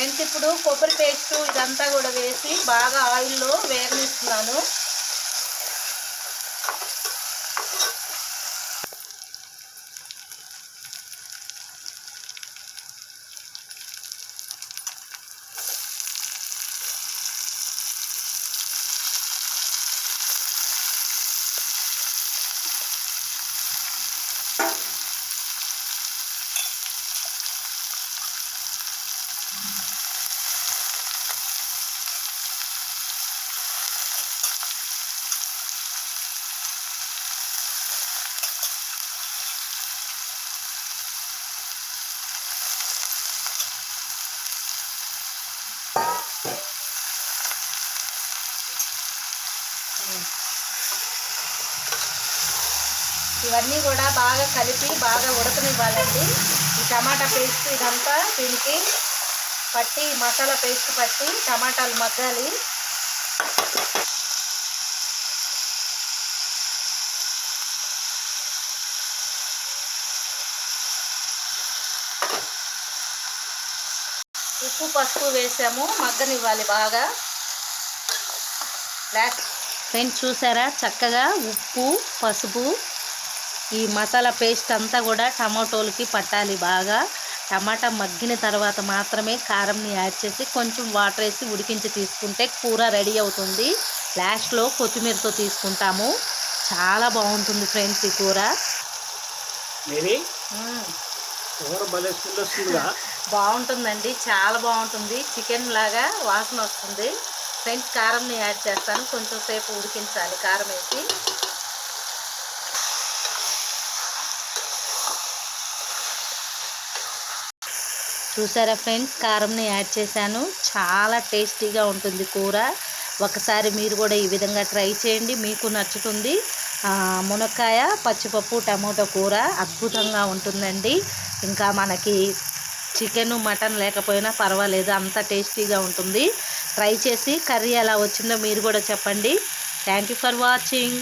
Friends ఇప్పుడు కొబ్బరి paste ఇదంతా కూడా వేసి బాగా ఆయిల్లో వేగనిస్తున్నాను. ఇవన్నీ కూడా బాగా కలిపి బాగా ఉడకనివ్వాలండి. ఈ టమాటా పేస్ట్ ఇదంతా దీనికి పట్టి, మసాలా పేస్ట్ పట్టి టమాటాలు మగ్గాలి. ఉప్పు పసుపు వేసాము, మగ్గనివ్వాలి బాగా. ఫ్రెండ్స్ చూసారా, చక్కగా ఉప్పు పసుపు ఈ మసాలా పేస్ట్ అంతా కూడా టమాటోలకి పట్టాలి బాగా. టమాటా మగ్గిన తర్వాత మాత్రమే కారంని యాడ్ చేసి కొంచెం వాటర్ వేసి ఉడికించి తీసుకుంటే కూర రెడీ అవుతుంది. లాస్ట్లో కొత్తిమీరతో తీసుకుంటాము. చాలా బాగుంటుంది ఫ్రెండ్స్ ఈ కూర. బాగుంటుందండి, చాలా బాగుంటుంది. చికెన్ లాగా వాసన వస్తుంది. ఫ్రెండ్స్ కారంని యాడ్ చేస్తాను, కొంచెం సేపు ఉడికించాలి కారం వేసి. చూసారా ఫ్రెండ్స్, కారంని యాడ్ చేశాను. చాలా టేస్టీగా ఉంటుంది కూర. ఒకసారి మీరు కూడా ఈ విధంగా ట్రై చేయండి, మీకు నచ్చుతుంది. మునక్కాయ పచ్చిపప్పు టమోటో కూర అద్భుతంగా ఉంటుందండి. ఇంకా మనకి చికెన్ మటన్ లేకపోయినా పర్వాలేదు, అంత టేస్టీగా ఉంటుంది. ట్రై చేసి కర్రీ ఎలా వచ్చిందో మీరు కూడా చెప్పండి. Thank you for watching.